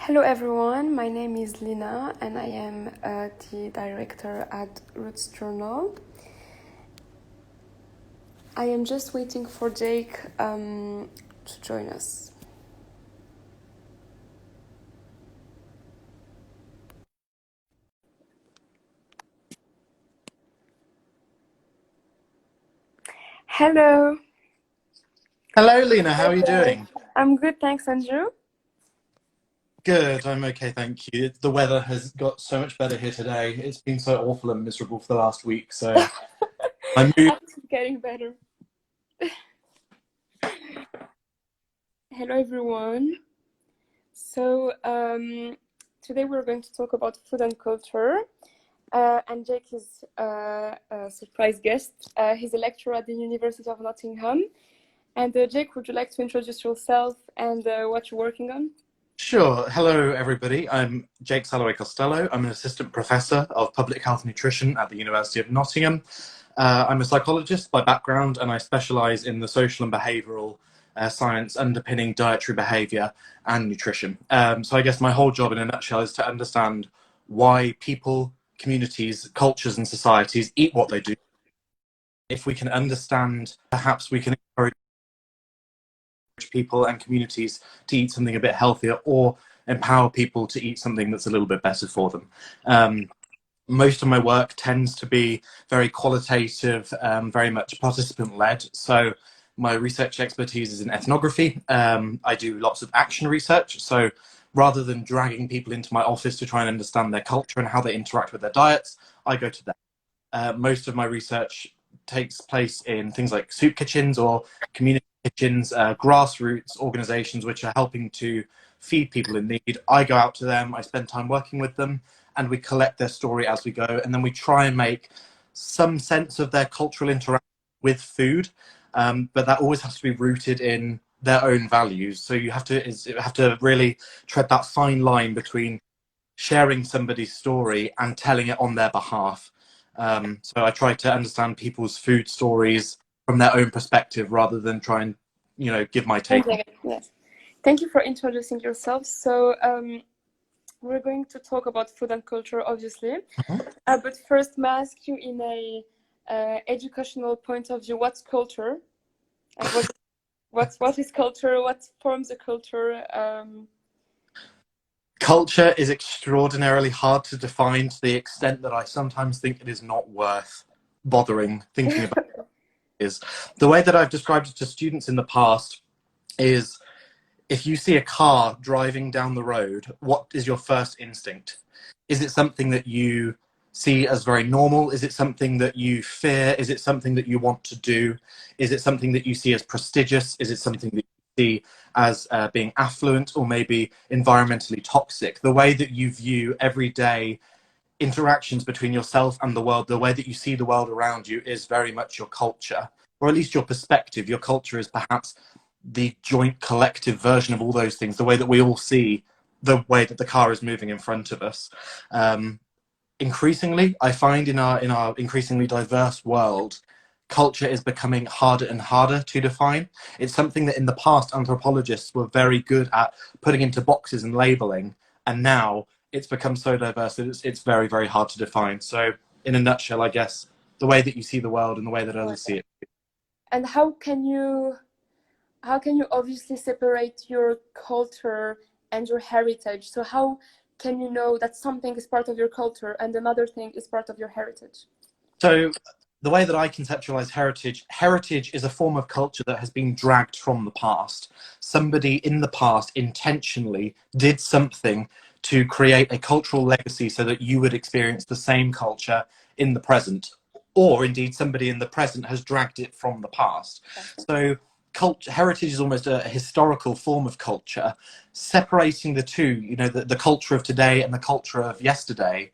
Hello everyone, my name is Lina and I am the director at Roots Journal. I am just waiting for Jake to join us. Hello. Hello, Lina. How are you doing? I'm good, thanks, Andrew. Good. I'm okay, thank you. The weather has got so much better here today. It's been so awful and miserable for the last week, so my mood. Actually getting better. Hello everyone. So today we're going to talk about food and culture. And Jake is a surprise guest. He's a lecturer at the University of Nottingham. And Jake, would you like to introduce yourself and what you're working on? Sure. Hello, everybody. I'm Jake Sallaway-Costello. I'm an assistant professor of public health nutrition at the University of Nottingham. I'm a psychologist by background, and I specialise in the social and behavioural science underpinning dietary behaviour and nutrition. So I guess my whole job in a nutshell is to understand why people, communities, cultures and societies eat what they do. If we can understand, perhaps we can encourage people and communities to eat something a bit healthier or empower people to eat something that's a little bit better for them. Most of my work tends to be very qualitative, very much participant-led. So my research expertise is in ethnography. I do lots of action research. So rather than dragging people into my office to try and understand their culture and how they interact with their diets, I go to them. Most of my research takes place in things like soup kitchens or community kitchens, grassroots organizations which are helping to feed people in need. I go out to them, I spend time working with them, and we collect their story as we go, and then we try and make some sense of their cultural interaction with food, but that always has to be rooted in their own values. So you have to really tread that fine line between sharing somebody's story and telling it on their behalf. So I try to understand people's food stories from their own perspective rather than try and, give my take on it. Yes. Thank you for introducing yourself. So we're going to talk about food and culture, obviously. But first, may I ask you in a educational point of view, what's culture? And what is culture? What forms a culture? Culture is extraordinarily hard to define to the extent that I sometimes think it is not worth bothering thinking about. Is the way that I've described it to students in the past is, if you see a car driving down the road, what is your first instinct? Is it something that you see as very normal? Is it something that you fear? Is it something that you want to do? Is it something that you see as prestigious? Is it something that you see as being affluent or maybe environmentally toxic? The way that you view everyday interactions between yourself and the world, the way that you see the world around you, is very much your culture, or at least your perspective. Your culture is perhaps the joint collective version of all those things, the way that we all see the way that the car is moving in front of us. Increasingly, I find in our increasingly diverse world, culture is becoming harder and harder to define. It's something that in the past anthropologists were very good at putting into boxes and labeling, and now it's become so diverse that it's very, very hard to define. So in a nutshell, I guess the way that you see the world and the way that others see it. And how can you obviously separate your culture and your heritage? So how can you know that something is part of your culture and another thing is part of your heritage? So the way that I conceptualize heritage is a form of culture that has been dragged from the past. Somebody in the past intentionally did something to create a cultural legacy so that you would experience the same culture in the present, or indeed somebody in the present has dragged it from the past. So heritage is almost a historical form of culture. Separating the two, the culture of today and the culture of yesterday,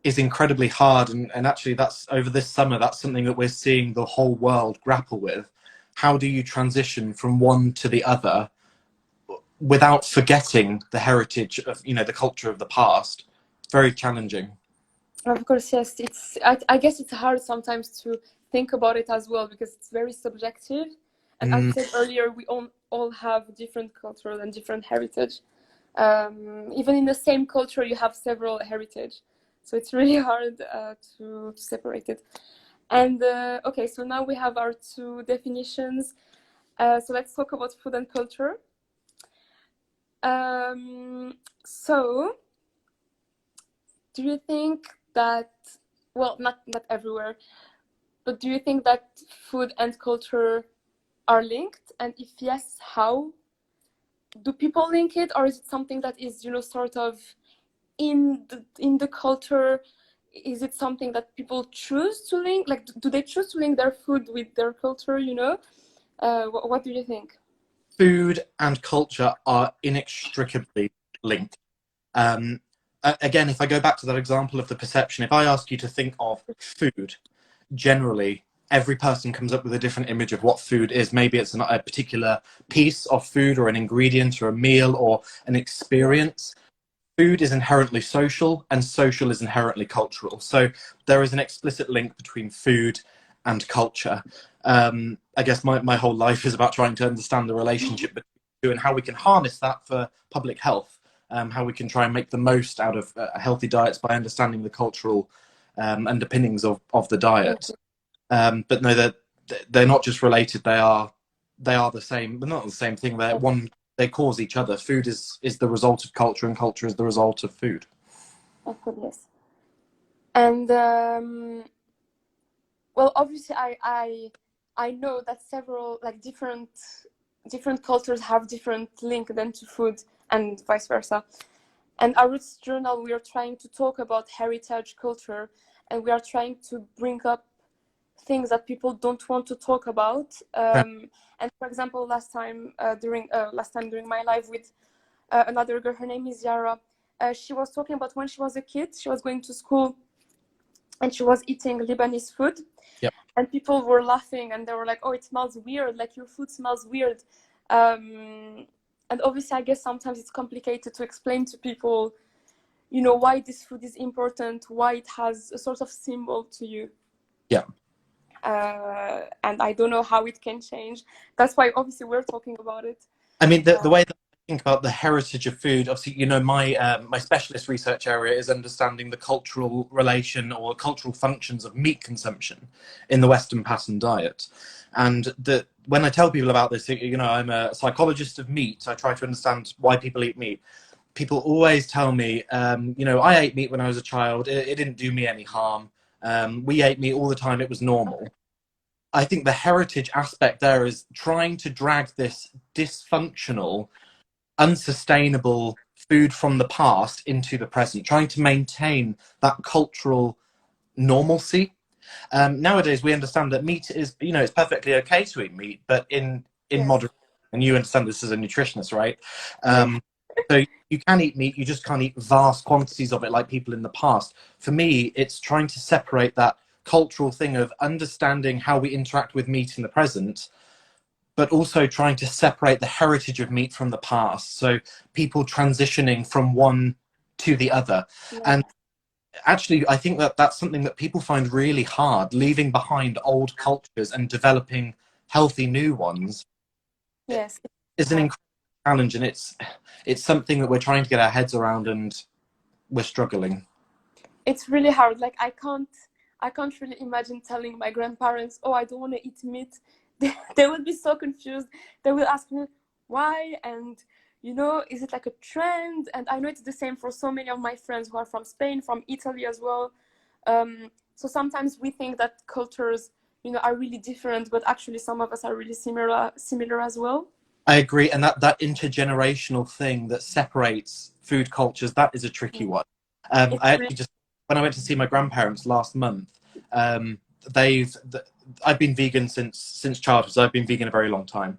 is incredibly hard, and actually that's over this summer, that's something that we're seeing the whole world grapple with. How do you transition from one to the other without forgetting the heritage of the culture of the past? Very challenging. Of course, yes. I guess it's hard sometimes to think about it as well because it's very subjective. And as I said earlier, we all have different cultures and different heritage. Even in the same culture, you have several heritage, so it's really hard to separate it. And okay, so now we have our two definitions. So let's talk about food and culture. So, do you think that, well, not everywhere, but do you think that food and culture are linked? And if yes, how? Do people link it, or is it something that is, sort of in the culture? Is it something that people choose to link? Like, do they choose to link their food with their culture? What do you think? Food and culture are inextricably linked. Again, if I go back to that example of the perception, if I ask you to think of food, generally every person comes up with a different image of what food is. Maybe it's a particular piece of food or an ingredient or a meal or an experience. Food is inherently social and social is inherently cultural. So there is an explicit link between food and culture. I guess my whole life is about trying to understand the relationship between the two and how we can harness that for public health, how we can try and make the most out of healthy diets by understanding the cultural underpinnings of the diet. But no, they're not just related. They are the same, but not the same thing. They're one. They cause each other. Food is the result of culture, and culture is the result of food. Of course, yes. And well, obviously, I know that several like different cultures have different link then to food and vice versa. And our Roots Journal, we are trying to talk about heritage culture, and we are trying to bring up things that people don't want to talk about. And for example, last time during my live with another girl, her name is Yara. She was talking about when she was a kid, she was going to school, and she was eating Lebanese food. Yep. And people were laughing, and they were like, "Oh, it smells weird. Like your food smells weird." And obviously, I guess sometimes it's complicated to explain to people, why this food is important, why it has a sort of symbol to you. Yeah. And I don't know how it can change. That's why obviously we're talking about it. I mean, the way that I think about the heritage of food, obviously, my specialist research area is understanding the cultural relation or cultural functions of meat consumption in the Western pattern diet. And when I tell people about this, I'm a psychologist of meat. I try to understand why people eat meat. People always tell me, I ate meat when I was a child. It didn't do me any harm. We ate meat all the time. It was normal. I think the heritage aspect there is trying to drag this dysfunctional, unsustainable food from the past into the present, trying to maintain that cultural normalcy. Nowadays, we understand that meat is, it's perfectly okay to eat meat, but in Yes. moderation. And you understand this as a nutritionist, right? So you can eat meat, you just can't eat vast quantities of it like people in the past. For me, it's trying to separate that cultural thing of understanding how we interact with meat in the present, but also trying to separate the heritage of meat from the past. So people transitioning from one to the other. Yeah. And actually, I think that that's something that people find really hard, leaving behind old cultures and developing healthy new ones. Yes. Is an incredible challenge, and it's something that we're trying to get our heads around, and we're struggling. It's really hard. Like I can't really imagine telling my grandparents, "Oh, I don't want to eat meat." They would be so confused. They will ask me why, and is it like a trend? And I know it's the same for so many of my friends who are from Spain, from Italy as well. So sometimes we think that cultures, are really different, but actually some of us are really similar as well. I agree, and that intergenerational thing that separates food cultures, that is a tricky one. I actually just, when I went to see my grandparents last month, I've been vegan since childhood, so I've been vegan a very long time,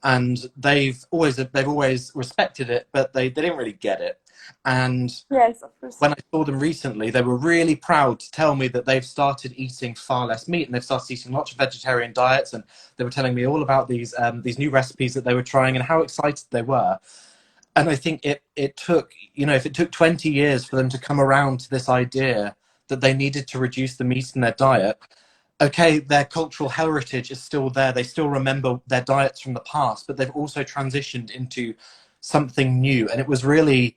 and they've always respected it, but they didn't really get it. And yes, of course. When I saw them recently, they were really proud to tell me that they've started eating far less meat and they've started eating lots of vegetarian diets. And they were telling me all about these new recipes that they were trying and how excited they were. And I think it took, if it took 20 years for them to come around to this idea that they needed to reduce the meat in their diet, okay, their cultural heritage is still there. They still remember their diets from the past, but they've also transitioned into something new, and it was really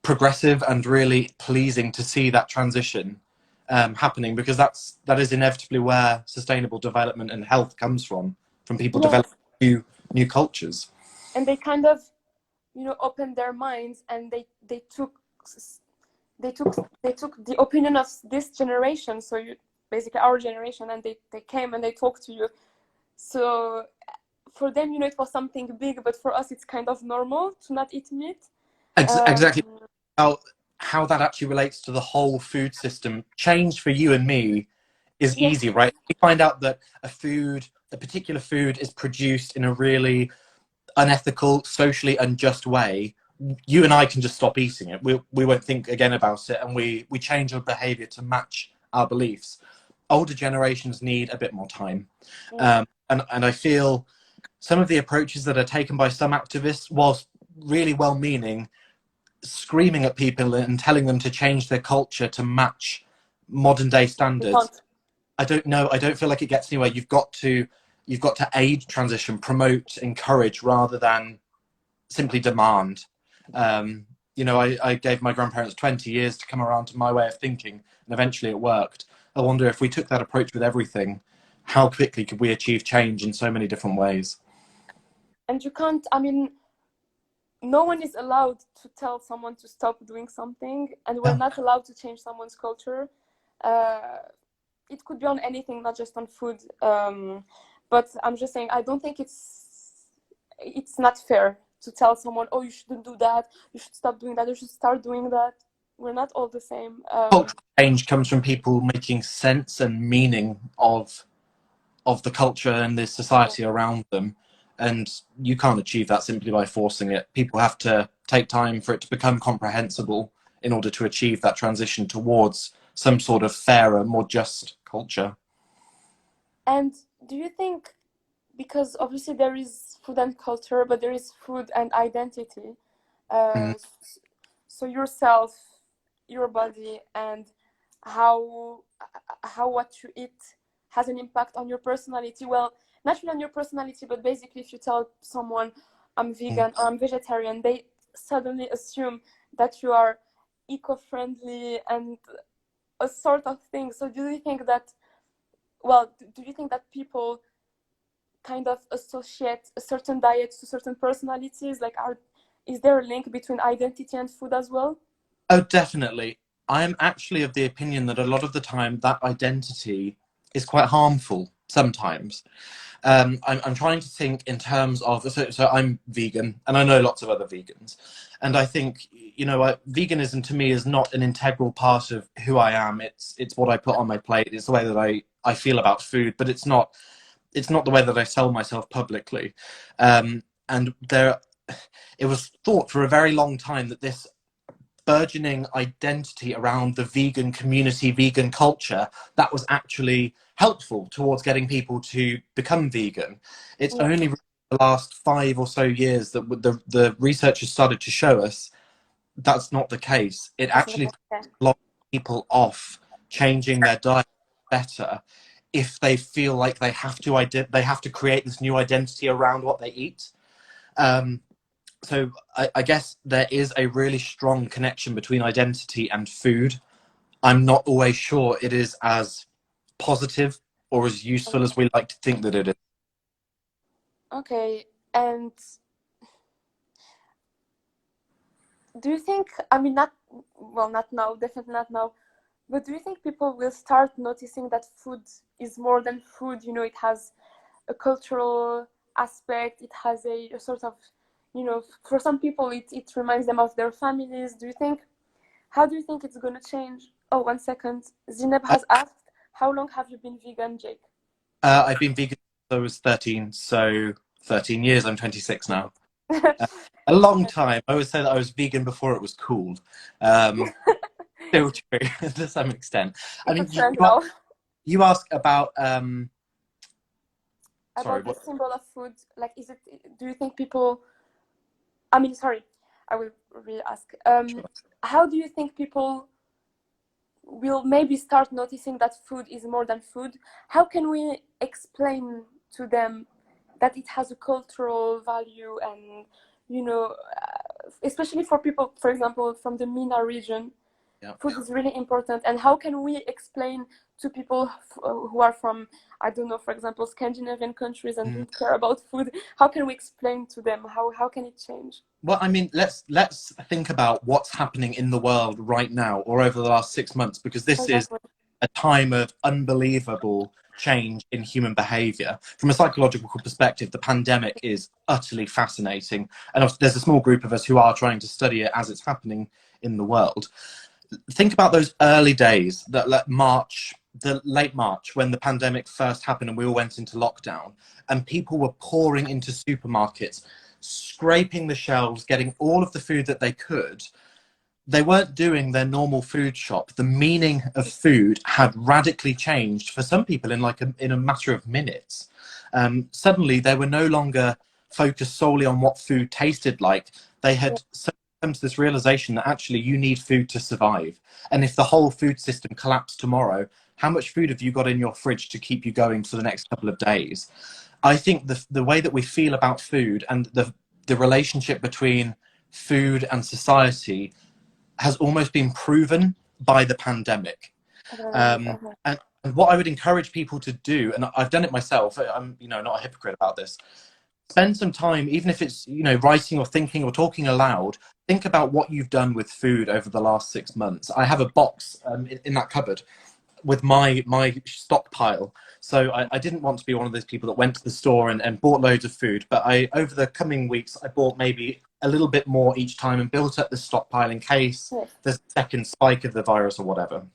progressive and really pleasing to see that transition happening, because that is inevitably where sustainable development and health comes from people Yes, developing new cultures. and they kind of, opened their minds, and they took they took the opinion of this generation, so basically our generation, and they came and they talked to you. So for them, it was something big, but for us it's kind of normal to not eat meat. Exactly. um, How that actually relates to the whole food system. Change for you and me is yes, easy, right? We find out that a particular food is produced in a really unethical, socially unjust way. You and I can just stop eating it. We won't think again about it, and we change our behavior to match our beliefs. Older generations need a bit more time. yes, And I feel some of the approaches that are taken by some activists, whilst really well meaning, screaming at people and telling them to change their culture to match modern day we standards. can't. I don't know. I don't feel like it gets anywhere. You've got to aid transition, promote, encourage, rather than simply demand. I gave my grandparents 20 years to come around to my way of thinking, and eventually it worked. I wonder if we took that approach with everything, how quickly could we achieve change in so many different ways? And you can't, I mean, no one is allowed to tell someone to stop doing something, and we're Yeah. not allowed to change someone's culture. uh, it could be on anything, not just on food. But I'm just saying, I don't think it's not fair to tell someone, oh, you shouldn't do that, you should stop doing that, you should start doing that. We're not all the same. Cultural change comes from people making sense and meaning of the culture and the society around them. And you can't achieve that simply by forcing it. People have to take time for it to become comprehensible in order to achieve that transition towards some sort of fairer, more just culture. And do you think, because obviously there is food and culture, but there is food and identity. Mm. Uh, so yourself, your body, and how how what you eat has an impact on your personality. Well, not really on your personality, but basically, if you tell someone I'm vegan or I'm vegetarian, they suddenly assume that you are eco-friendly and a sort of thing. So do you think that? Well, do you think that people kind of associate a certain diet to certain personalities? Like, is there a link between identity and food as well? Oh, definitely. I am actually of the opinion that a lot of the time that identity is quite harmful sometimes. I'm trying to think in terms of, so I'm vegan, and I know lots of other vegans, and I think, veganism to me is not an integral part of who I am. It's what I put on my plate. It's the way that I feel about food, but it's not the way that I sell myself publicly. And it was thought for a very long time that this burgeoning identity around the vegan community, vegan culture, that was actually helpful towards getting people to become vegan. It's Yeah, only really the last 5 or so years that the research has started to show us that's not the case. It that's not actually puts okay. a lot of people off changing their diet better if they feel like they have to create this new identity around what they eat. Um, so I guess there is a really strong connection between identity and food. I'm not always sure it is as positive or as useful as we like to think that it is. Okay, and do you think, I mean, not, well, not now, definitely not now, but do you think people will start noticing that food is more than food? It has a cultural aspect, it has a sort of, for some people, it reminds them of their families. How do you think it's going to change? Oh, 1 second. Zineb I, has asked, how long have you been vegan, Jake? I've been vegan since I was 13, so 13 years. I'm 26 now. A long time. I always say that I was vegan before it was cool. Um, Still true to some extent. I It's a mean, trend now. you ask about sorry, About the what? symbol of food. Like, do you think people, I mean, sorry, I will re-ask. How do you think people will maybe start noticing that food is more than food? How can we explain to them that it has a cultural value, and, you know, especially for people, for example, from the MENA region, Yeah. food is really important. And how can we explain to people who are from, I don't know, for example, Scandinavian countries and don't care about food? How can we explain to them? How can it change? Well, I mean, let's think about what's happening in the world right now or over the last 6 months, because this is Exactly. a time of unbelievable change in human behavior. From a psychological perspective, the pandemic is utterly fascinating. And there's a small group of us who are trying to study it as it's happening in the world. Think about those early days, the late March, when the pandemic first happened and we all went into lockdown, and people were pouring into supermarkets, scraping the shelves, getting all of the food that they could. They weren't doing their normal food shop. The meaning of food had radically changed for some people in a matter of minutes. Suddenly, they were no longer focused solely on what food tasted like. They had come to this realization that actually you need food to survive. And if the whole food system collapsed tomorrow, how much food have you got in your fridge to keep you going for the next couple of days? I think the way that we feel about food and the relationship between food and society has almost been proven by the pandemic. And what I would encourage people to do, and I've done it myself, I'm not a hypocrite about this, spend some time, even if it's writing or thinking or talking aloud, think about what you've done with food over the last 6 months. I have a box in that cupboard with my stockpile. So I didn't want to be one of those people that went to the store and bought loads of food, but over the coming weeks, I bought maybe a little bit more each time and built up the stockpile in case there's a second spike of the virus or whatever.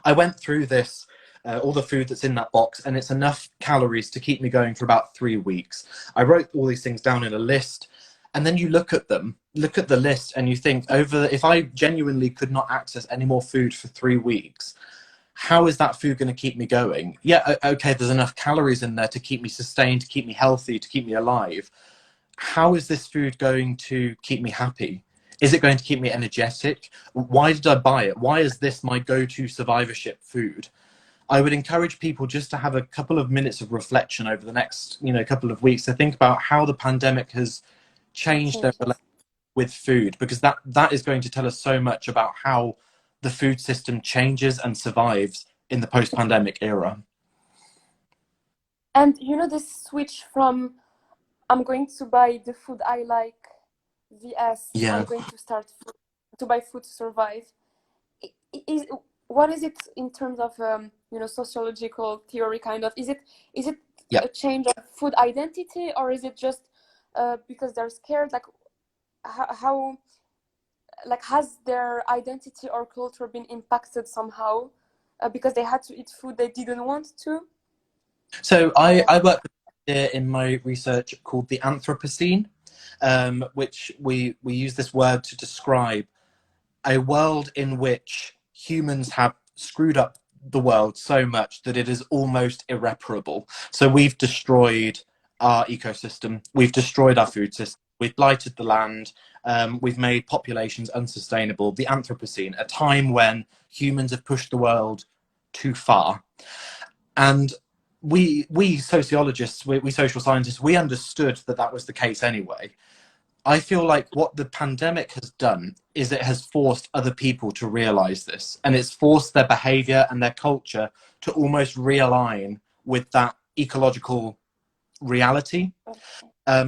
I went through this, all the food that's in that box, and it's enough calories to keep me going for about 3 weeks. I wrote all these things down in a list, and then you look at the list, and you think, if I genuinely could not access any more food for 3 weeks, how is that food going to keep me going? Yeah, okay, there's enough calories in there to keep me sustained, to keep me healthy, to keep me alive. How is this food going to keep me happy? Is it going to keep me energetic? Why did I buy it? Why is this my go-to survivorship food? I would encourage people just to have a couple of minutes of reflection over the next, couple of weeks to think about how the pandemic has changed their relationship with food, because that is going to tell us so much about how the food system changes and survives in the post-pandemic era. And this switch from I'm going to buy the food I like vs I'm going to start to buy food to survive. What is it in terms of sociological theory kind of? Is it a change of food identity, or is it just because they're scared? Like how has their identity or culture been impacted somehow because they had to eat food they didn't want to? So I work in my research called the Anthropocene, which we use this word to describe a world in which humans have screwed up the world so much that it is almost irreparable. So we've destroyed our ecosystem, we've destroyed our food system, we've blighted the land, we've made populations unsustainable. The Anthropocene, a time when humans have pushed the world too far. And we sociologists, we social scientists, we understood that was the case anyway. I feel like what the pandemic has done is it has forced other people to realize this, and it's forced their behavior and their culture to almost realign with that ecological reality.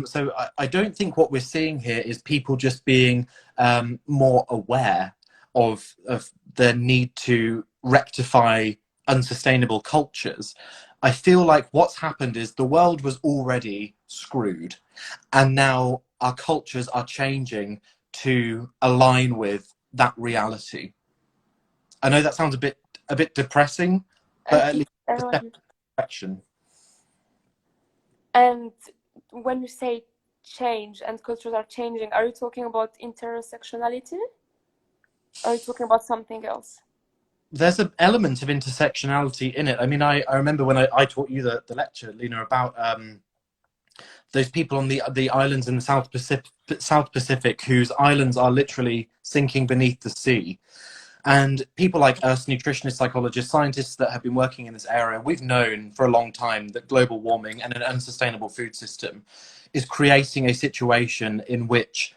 So I don't think what we're seeing here is people just being more aware of the need to rectify unsustainable cultures. I feel like what's happened is the world was already screwed, and now our cultures are changing to align with that reality. I know that sounds a bit depressing, but at least it's a step in the direction. And when you say change and cultures are changing, are you talking about intersectionality? Or are you talking about something else? There's an element of intersectionality in it. I mean, I remember when I taught you the lecture, Lina, about those people on the islands in the South Pacific whose islands are literally sinking beneath the sea. And people like us, nutritionists, psychologists, scientists that have been working in this area, we've known for a long time that global warming and an unsustainable food system is creating a situation in which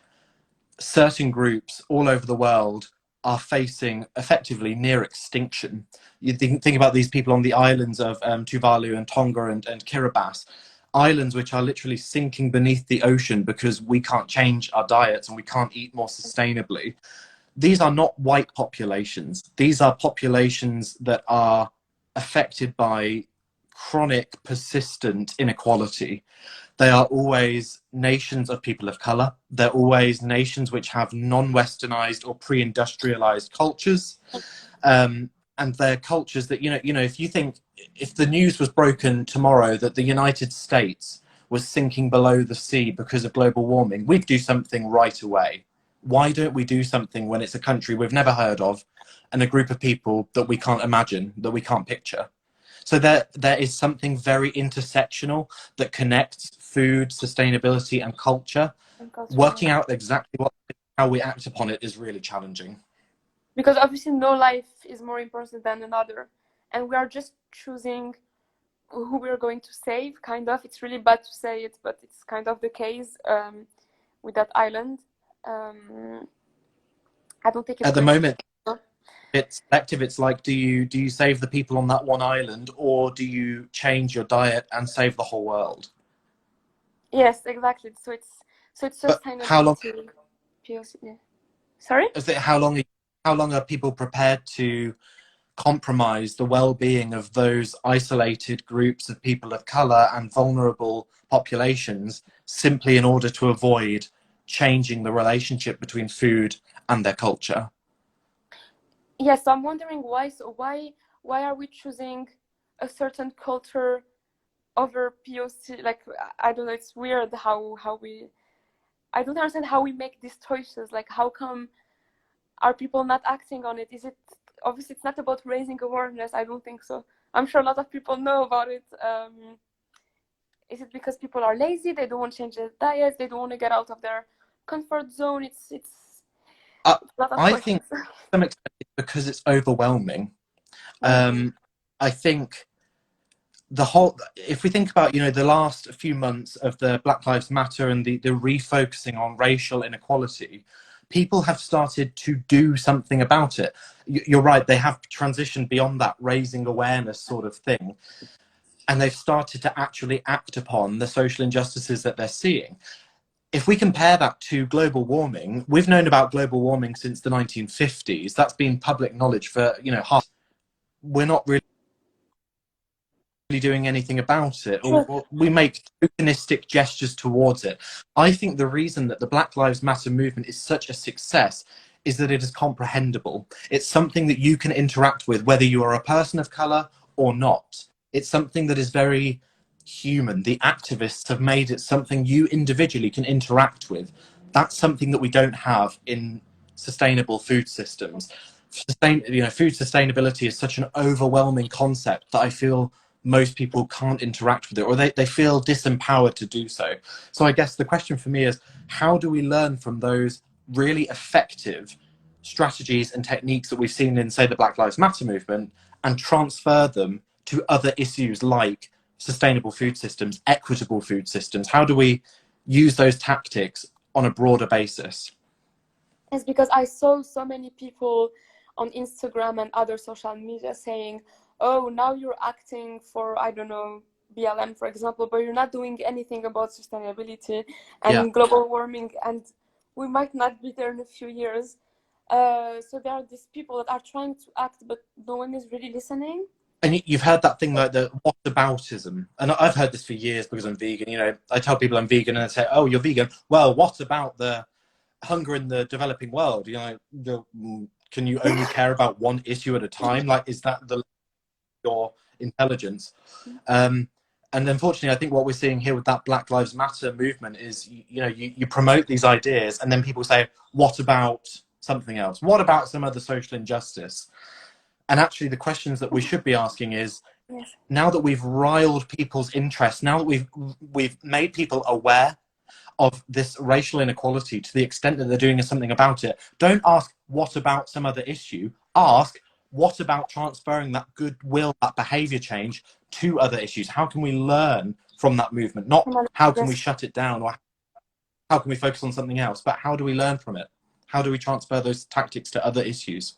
certain groups all over the world are facing effectively near extinction. You think about these people on the islands of Tuvalu and Tonga and Kiribati, islands which are literally sinking beneath the ocean because we can't change our diets and we can't eat more sustainably. These are not white populations. These are populations that are affected by chronic, persistent inequality. They are always nations of people of color. They're always nations which have non-westernized or pre-industrialized cultures. And they're cultures that, if you think, if the news was broken tomorrow that the United States was sinking below the sea because of global warming, we'd do something right away. Why don't we do something when it's a country we've never heard of and a group of people that we can't imagine, that we can't picture? So there is something very intersectional that connects food, sustainability, and culture. Working out exactly how we act upon it is really challenging. Because obviously no life is more important than another, and we are just choosing who we're going to save, kind of. It's really bad to say it, but it's kind of the case with that island. I don't think it's at the moment it's selective. It's like, do you save the people on that one island, or do you change your diet and save the whole world? Yes, exactly. So it's sustainability. How long? POC. Sorry? How long are people prepared to compromise the well-being of those isolated groups of people of color and vulnerable populations simply in order to avoid changing the relationship between food and their culture? Yes, so I'm wondering why. So why are we choosing a certain culture over POC? Like, I don't know. It's weird how we. I don't understand how we make these choices. Like, how come are people not acting on it? Is it obviously it's not about raising awareness? I don't think so. I'm sure a lot of people know about it. Is it because people are lazy? They don't want to change their diets. They don't want to get out of their comfort zone. It's I think to some extent it's because it's overwhelming. I think if we think about, the last few months of the Black Lives Matter and the refocusing on racial inequality, people have started to do something about it. You're right, they have transitioned beyond that raising awareness sort of thing, and they've started to actually act upon the social injustices that they're seeing. If we compare that to global warming, we've known about global warming since the 1950s. That's been public knowledge for, half. We're not really doing anything about it, or we make tokenistic gestures towards it. I think the reason that the Black Lives Matter movement is such a success is that it is comprehensible. It's something that you can interact with, whether you are a person of color or not. It's something that is very human. The activists have made it something you individually can interact with. That's something that we don't have in sustainable food systems. Food sustainability is such an overwhelming concept that I feel most people can't interact with it, or they feel disempowered to do so. So I guess the question for me is, how do we learn from those really effective strategies and techniques that we've seen in, say, the Black Lives Matter movement, and transfer them to other issues like sustainable food systems, equitable food systems? How do we use those tactics on a broader basis? It's because I saw so many people on Instagram and other social media saying, oh, now you're acting for, I don't know, BLM, for example, but you're not doing anything about sustainability and global warming, and we might not be there in a few years. So there are these people that are trying to act, but no one is really listening. And you've heard that thing like the whataboutism. And I've heard this for years because I'm vegan. I tell people I'm vegan and they say, oh, you're vegan. Well, what about the hunger in the developing world? Can you only care about one issue at a time? Like, is that your intelligence? And unfortunately, I think what we're seeing here with that Black Lives Matter movement is, you promote these ideas and then people say, what about something else? What about some other social injustice? And actually, the questions that we should be asking is, now that we've riled people's interest, now that we've made people aware of this racial inequality to the extent that they're doing something about it, don't ask, what about some other issue? Ask, what about transferring that goodwill, that behavior change to other issues? How can we learn from that movement? Not how can we shut it down? how can we focus on something else? But how do we learn from it? How do we transfer those tactics to other issues?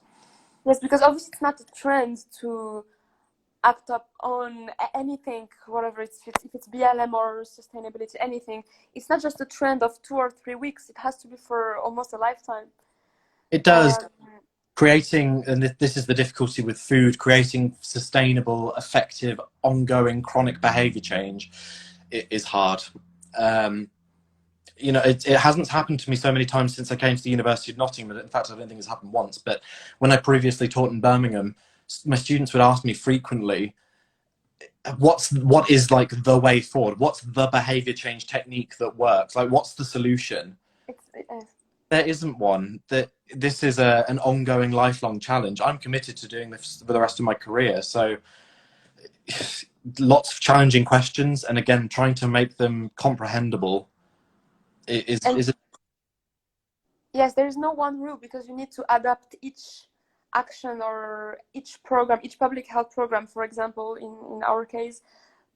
Yes, because obviously it's not a trend to act up on anything, whatever if it's BLM or sustainability, anything. It's not just a trend of 2 or 3 weeks. It has to be for almost a lifetime. It does. Um, Creating, and this is the difficulty with food, creating sustainable, effective, ongoing, chronic behavior change is hard. You know, it hasn't happened to me so many times since I came to the University of Nottingham. In fact, I don't think it's happened once. But when I previously taught in Birmingham, my students would ask me frequently, what is like the way forward? What's the behavior change technique that works? Like, what's the solution? it's There isn't one. That this is an ongoing, lifelong challenge. I'm committed to doing this for the rest of my career. So, lots of challenging questions, and again, trying to make them comprehensible and is yes, there is no one rule because you need to adapt each action or each program, each public health program, for example, in our case,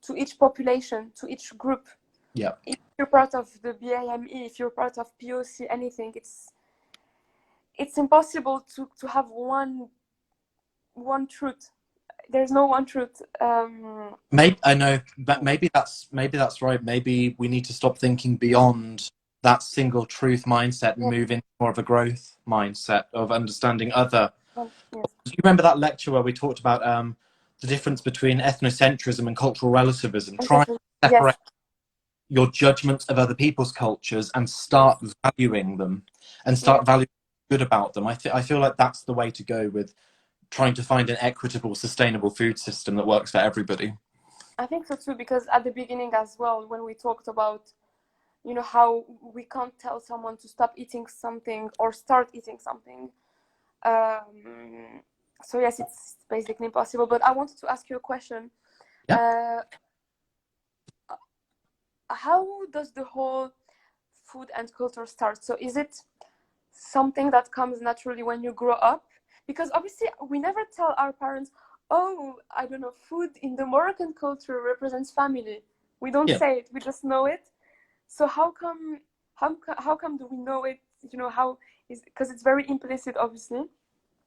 to each population, to each group. yeah. If you're part of the BAME, if you're part of POC, anything, it's impossible to have one truth. There's no one truth. Maybe I know, but maybe that's right. Maybe we need to stop thinking beyond that single truth mindset and Yes, move into more of a growth mindset of understanding other. yes, Do you remember that lecture where we talked about the difference between ethnocentrism and cultural relativism? Try exactly. to Yes, separate your judgments of other people's cultures and yes, start valuing them and yes. start valuing good about them. I feel like that's the way to go with trying to find an equitable, sustainable food system that works for everybody. I think so too, because at the beginning as well, when we talked about, how we can't tell someone to stop eating something or start eating something. So yes, it's basically impossible. But I wanted to ask you a question. Yeah. Uh, how does the whole food and culture start? So is it something that comes naturally when you grow up? Because obviously we never tell our parents, oh, I don't know, food in the Moroccan culture represents family. We don't Yeah. say it, we just know it. So how come do we know it? How is, because it's very implicit, obviously.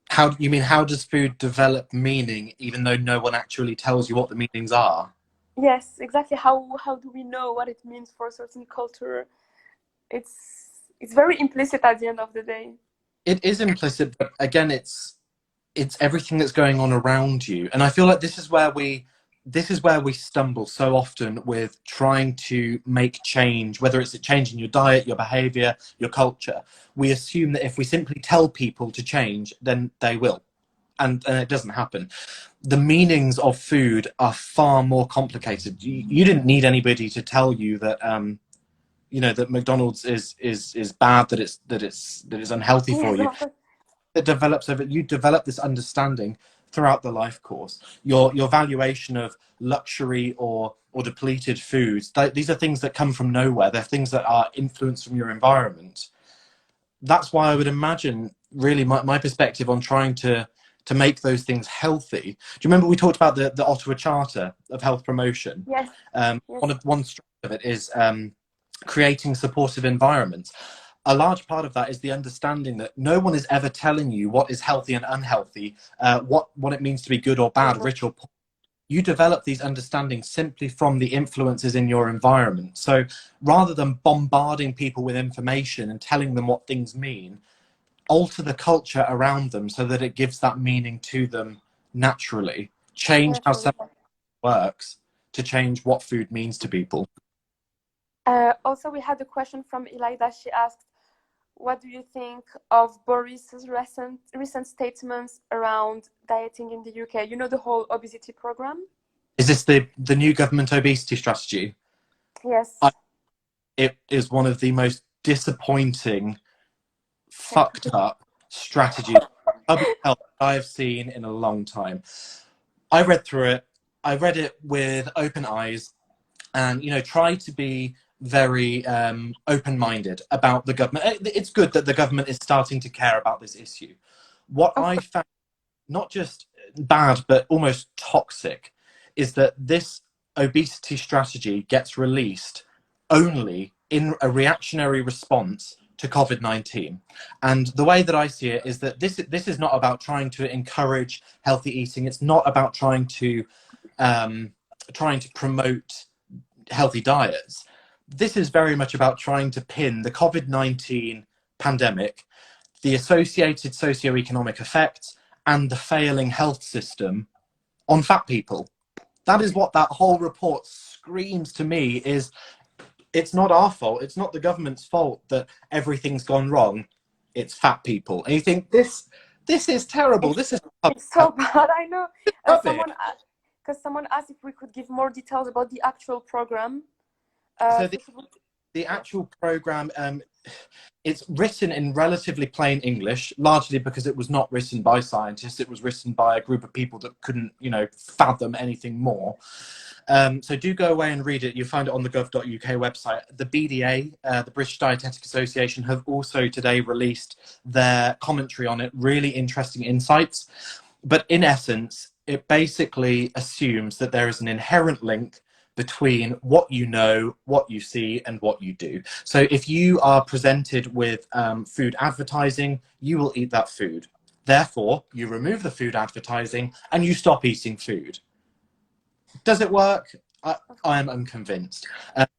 How you mean? How does food develop meaning, even though no one actually tells you what the meanings are? Yes, exactly. How do we know what it means for a certain culture? It's very implicit at the end of the day. It is implicit, but again, it's everything that's going on around you, and I feel like this is where we stumble so often with trying to make change, whether it's a change in your diet, your behavior, your culture. We assume that if we simply tell people to change, then they will, and it doesn't happen. The meanings of food are far more complicated. You didn't need anybody to tell you that that McDonald's is bad, that it's unhealthy for Yes, you. of course. It develops over you develop this understanding throughout the life course. Your valuation of luxury or depleted foods, these are things that come from nowhere. They're things that are influenced from your environment. That's why I would imagine, really, my perspective on trying to make those things healthy. Do you remember we talked about the Ottawa Charter of Health Promotion? Yes, yes, One strand of it is creating supportive environments. A large part of that is the understanding that no one is ever telling you what is healthy and unhealthy, what it means to be good or bad, mhm, rich or poor. You develop these understandings simply from the influences in your environment. So rather than bombarding people with information and telling them what things mean, alter the culture around them so that it gives that meaning to them naturally. Change how naturally. something works to change what food means to people. Also, we had a question from Elida. She asked, what do you think of Boris's recent statements around dieting in the UK? You know, the whole obesity program? Is this the new government obesity strategy? Yes. It is one of the most disappointing, fucked up strategies of public health I've seen in a long time. I read through it. I read it with open eyes, and try to be very open-minded about the government. It's good that the government is starting to care about this issue. What Of I course. found not just bad but almost toxic is that this obesity strategy gets released only in a reactionary response to COVID-19. And the way that I see it is that this is not about trying to encourage healthy eating. It's not about trying to promote healthy diets. This is very much about trying to pin the COVID-19 pandemic, the associated socioeconomic effects, and the failing health system on fat people. That is what that whole report screams to me. Is it's not our fault. It's not the government's fault that everything's gone wrong. It's fat people. And you think this is terrible. It's so bad. I know. Someone asked if we could give more details about the actual program. So the actual program, it's written in relatively plain English, largely because it was not written by scientists. It was written by a group of people that couldn't, fathom anything more. So do go away and read it. You'll find it on the gov.uk website. The BDA, the British Dietetic Association, have also today released their commentary on it. Really interesting insights. But in essence, it basically assumes that there is an inherent link between what you know, what you see, and what you do. So if you are presented with food advertising, you will eat that food. Therefore, you remove the food advertising and you stop eating food. Does it work? I am unconvinced.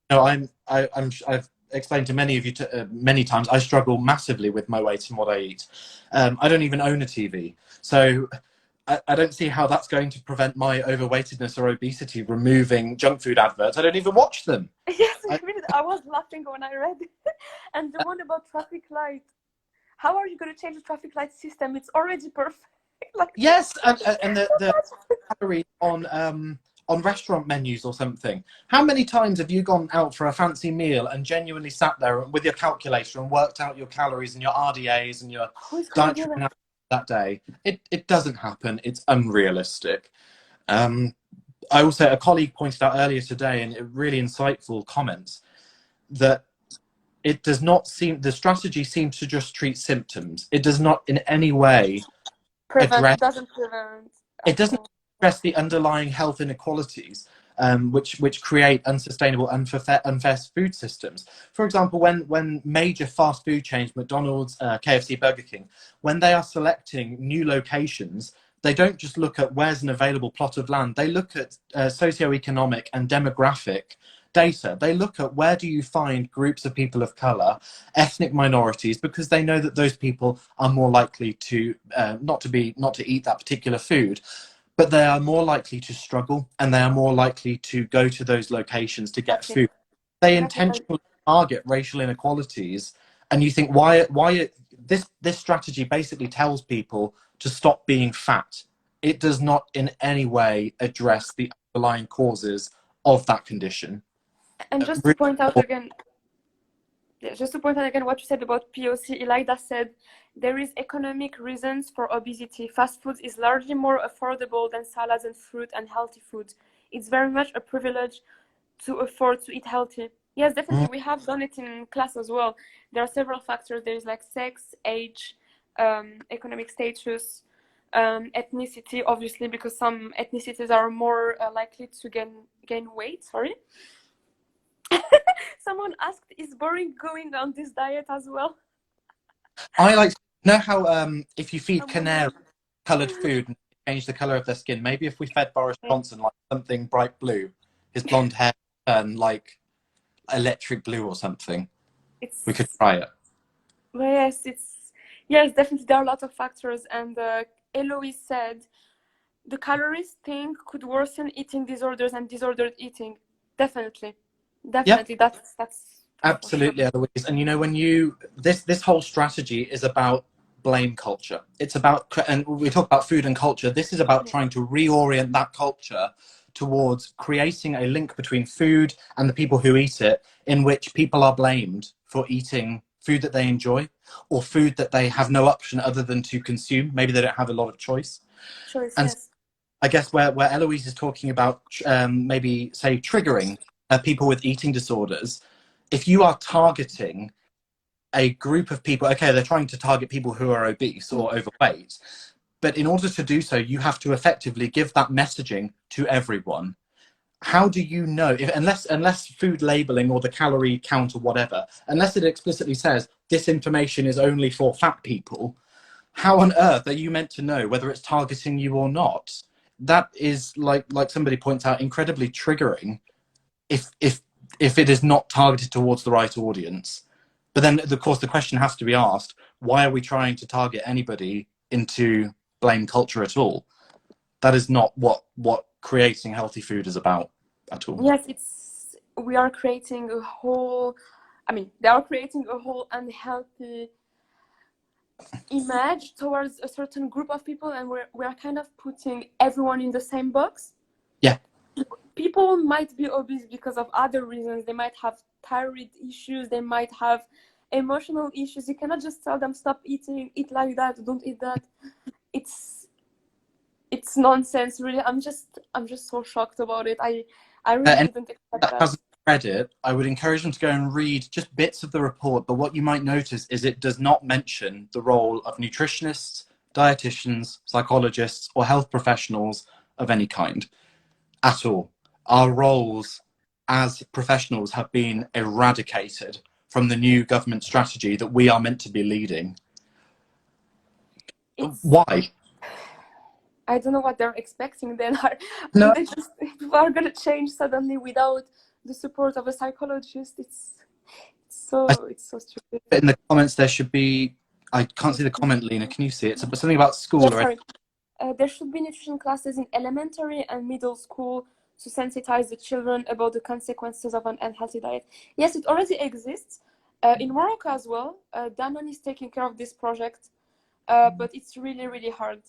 I've explained to many of you many times, I struggle massively with my weight and what I eat. I don't even own a TV. So I don't see how that's going to prevent my overweightedness or obesity, removing junk food adverts. I don't even watch them. Yes, I was laughing when I read it. And the one about traffic light. How are you going to change the traffic light system? It's already perfect. Yes, and the calories on restaurant menus or something. How many times have you gone out for a fancy meal and genuinely sat there with your calculator and worked out your calories and your RDAs and your dietary that day? It doesn't happen. It's unrealistic. A colleague pointed out earlier today in really insightful comments that it does not seem, the strategy seems to just treat symptoms. It does not in any way address the underlying health inequalities which create unsustainable, unfair food systems. For example, when major fast food chains, McDonald's, KFC, Burger King, when they are selecting new locations, they don't just look at where's an available plot of land. They look at socioeconomic and demographic data. They look at where do you find groups of people of color, ethnic minorities, because they know that those people are more likely to not to eat that particular food. But they are more likely to struggle, and they are more likely to go to those locations to get food. They intentionally target racial inequalities, and you think why this strategy basically tells people to stop being fat. It does not in any way address the underlying causes of that condition. And just to point out again what you said about POC, Elida said, there is economic reasons for obesity. Fast food is largely more affordable than salads and fruit and healthy foods. It's very much a privilege to afford to eat healthy. Yes, definitely. We have done it in class as well. There are several factors. There is like sex, age, economic status, ethnicity, obviously, because some ethnicities are more likely to gain weight. Sorry. Someone asked, is boring going on this diet as well? I like to know how if you feed canary coloured food and change the colour of their skin, maybe if we fed Boris Johnson like something bright blue, his blonde hair turn like electric blue or something. We could try it. Well, yes, definitely there are a lot of factors, and Eloise said the calories thing could worsen eating disorders and disordered eating. Definitely, yep. That's absolutely, sure. Eloise. And when this whole strategy is about blame culture. It's about, and we talk about food and culture. This is about trying to reorient that culture towards creating a link between food and the people who eat it, in which people are blamed for eating food that they enjoy or food that they have no option other than to consume. Maybe they don't have a lot of choice. And yes. I guess where Eloise is talking about maybe, say, triggering people with eating disorders, if you are targeting a group of people, okay, they're trying to target people who are obese or overweight, but in order to do so, you have to effectively give that messaging to everyone. how do you know, unless food labeling or the calorie count or whatever, unless it explicitly says this information is only for fat people, how on earth are you meant to know whether it's targeting you or not? That is, like somebody points out, incredibly triggering if it is not targeted towards the right audience. But then, of course, the question has to be asked: why are we trying to target anybody into blame culture at all? That is not what creating healthy food is about at all. Yes, we are creating a whole, I mean, they are creating a whole unhealthy image towards a certain group of people, and we're kind of putting everyone in the same box. Yeah. People might be obese because of other reasons. They might have thyroid issues, they might have emotional issues. You cannot just tell them stop eating, eat like that, don't eat that. It's nonsense, really. I'm just so shocked about it. I really And didn't expect that that. hasn't read it, I would encourage them to go and read just bits of the report. But what you might notice is it does not mention the role of nutritionists, dietitians, psychologists, or health professionals of any kind at all. Our roles as professionals have been eradicated from the new government strategy that we are meant to be leading. It's Why? I don't know what they're expecting then. No, They just people are gonna change suddenly without the support of a psychologist. It's so stupid. in the comments there should be, I can't see the comment, Lina, can you see it? So something about Yeah, school or sorry. There should be nutrition classes in elementary and middle school to sensitize the children about the consequences of an unhealthy diet. Yes, it already exists. In Morocco as well, Danone is taking care of this project, but it's really, really hard.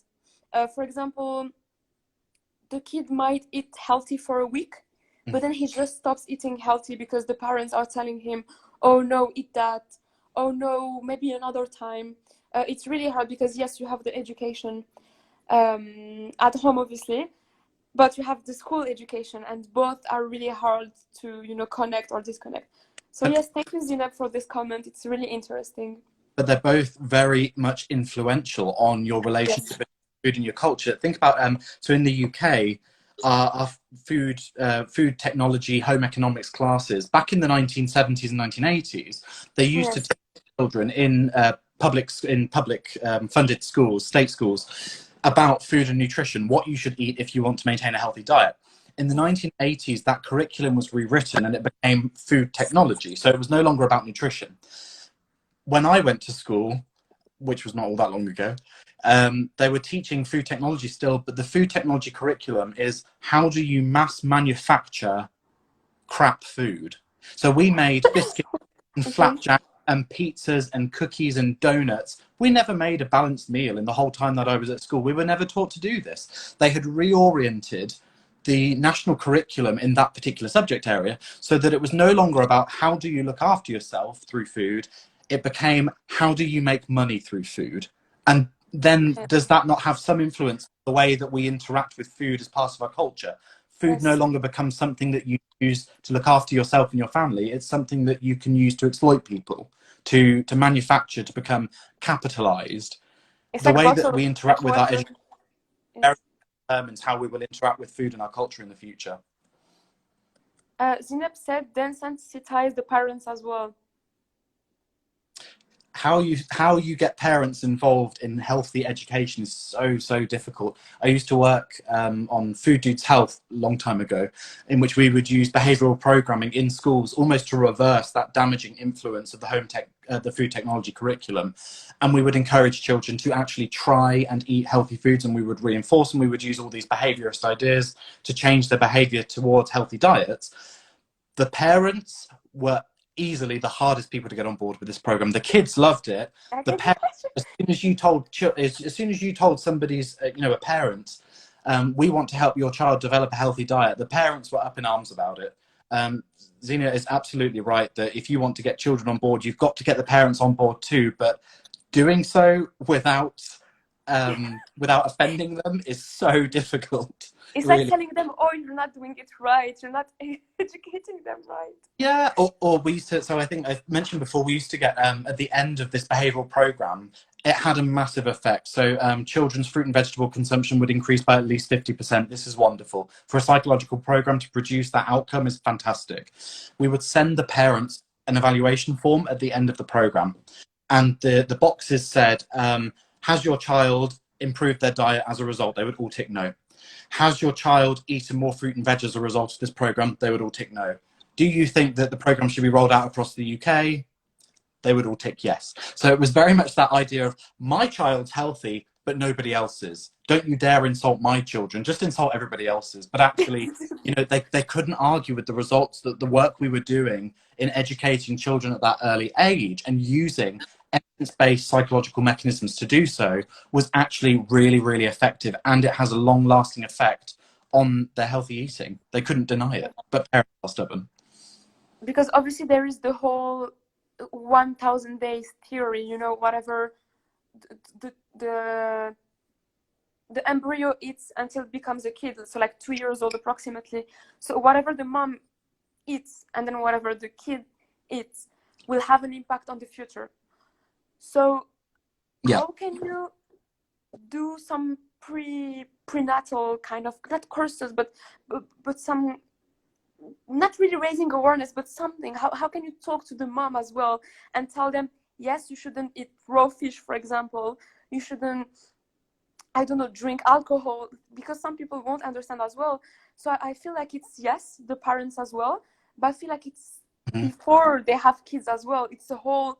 For example, the kid might eat healthy for a week, but then he just stops eating healthy because the parents are telling him, oh no, eat that. Oh no, maybe another time. It's really hard because yes, you have the education at home, obviously, but you have the school education, and both are really hard to, connect or disconnect. So yes, thank you, Zineb, for this comment. It's really interesting. but they're both very much influential on your Yes. relationship with food and your culture. Think about so in the UK, our food technology, home economics classes back in the 1970s and 1980s, they used to Yes. teach children in public funded schools, state schools, about food and nutrition, what you should eat if you want to maintain a healthy diet. In the 1980s, that curriculum was rewritten and it became food technology. So it was no longer about nutrition. When I went to school, which was not all that long ago, they were teaching food technology still, but the food technology curriculum is how do you mass manufacture crap food? So we made biscuits and Okay. flapjack and pizzas and cookies and donuts. We never made a balanced meal in the whole time that I was at school. We were never taught to do this. They had reoriented the national curriculum in that particular subject area so that it was no longer about how do you look after yourself through food. It became how do you make money through food. And then does that not have some influence on the way that we interact with food as part of our culture? Food no Yes. longer becomes something that you use to look after yourself and your family. It's something that you can use to exploit people, to manufacture, to become capitalized. It's The like way that bottle we interact of with our water. education Yes. determines how we will interact with food and our culture in the future. Zineb said then sensitize the parents as well. How you get parents involved in healthy education is so difficult. I used to work on Food Dudes Health a long time ago, in which we would use behavioural programming in schools almost to reverse that damaging influence of the food technology curriculum, and we would encourage children to actually try and eat healthy foods, and we would reinforce and we would use all these behaviourist ideas to change their behaviour towards healthy diets. The parents were easily the hardest people to get on board with this program. The kids loved it. I The can parents, imagine. as soon as you told somebody's, a parent, we want to help your child develop a healthy diet, the parents were up in arms about it. Zina is absolutely right that if you want to get children on board, you've got to get the parents on board too. But doing so without without offending them is so difficult. It's like Really. telling them, oh, you're not doing it right, you're not educating them right. Yeah, or we used to, so I think I mentioned before, we used to get at the end of this behavioural programme, it had a massive effect. So children's fruit and vegetable consumption would increase by at least 50%. This is wonderful. For a psychological programme to produce that outcome is fantastic. We would send the parents an evaluation form at the end of the programme. And the boxes said, has your child improved their diet as a result? They would all tick no. Has your child eaten more fruit and veg as a result of this programme? They would all tick no. Do you think that the programme should be rolled out across the UK? They would all tick yes. So it was very much that idea of my child's healthy, but nobody else's. Don't you dare insult my children, just insult everybody else's. But actually, you know, they couldn't argue with the results that the work we were doing in educating children at that early age and using evidence-based psychological mechanisms to do so was actually really, really effective. And it has a long-lasting effect on their healthy eating. They couldn't deny it, but parents are stubborn. Because obviously there is the whole 1000 days theory, you know, whatever the, the the embryo eats until it becomes a kid, so like 2 years old approximately. So whatever the mom eats and then whatever the kid eats will have an impact on the future. So Yeah. how can you do some prenatal kind of, not courses, but some, not really raising awareness, but something? How can you talk to the mom as well and tell them, yes, you shouldn't eat raw fish, for example, you shouldn't, I don't know, drink alcohol, because some people won't understand as well. So I feel like it's, yes, the parents as well, but I feel like it's before they have kids as well. It's a whole,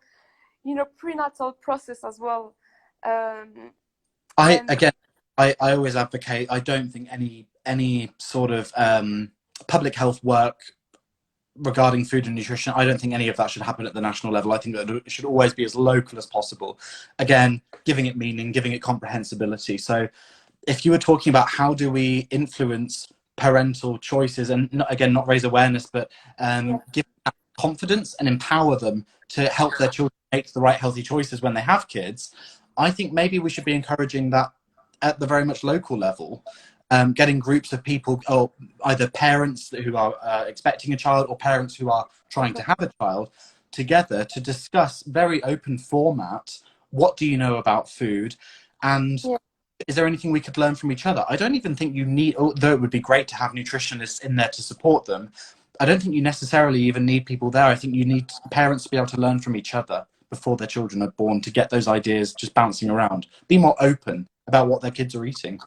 you know, prenatal process as well. I always advocate, I don't think any sort of public health work regarding food and nutrition, I don't think any of that should happen at the national level. I think that it should always be as local as possible. Again, giving it meaning, giving it comprehensibility. So if you were talking about how do we influence parental choices and not raise awareness, but give them confidence and empower them to help their children make the right healthy choices when they have kids, I think maybe we should be encouraging that at the very much local level. Getting groups of people, or either parents who are expecting a child or parents who are trying to have a child, together to discuss very open format. What do you know about food? And is there anything we could learn from each other? I don't even think you need, although it would be great to have nutritionists in there to support them, I don't think you necessarily even need people there. I think you need parents to be able to learn from each other before their children are born, to get those ideas just bouncing around. Be more open about what their kids are eating.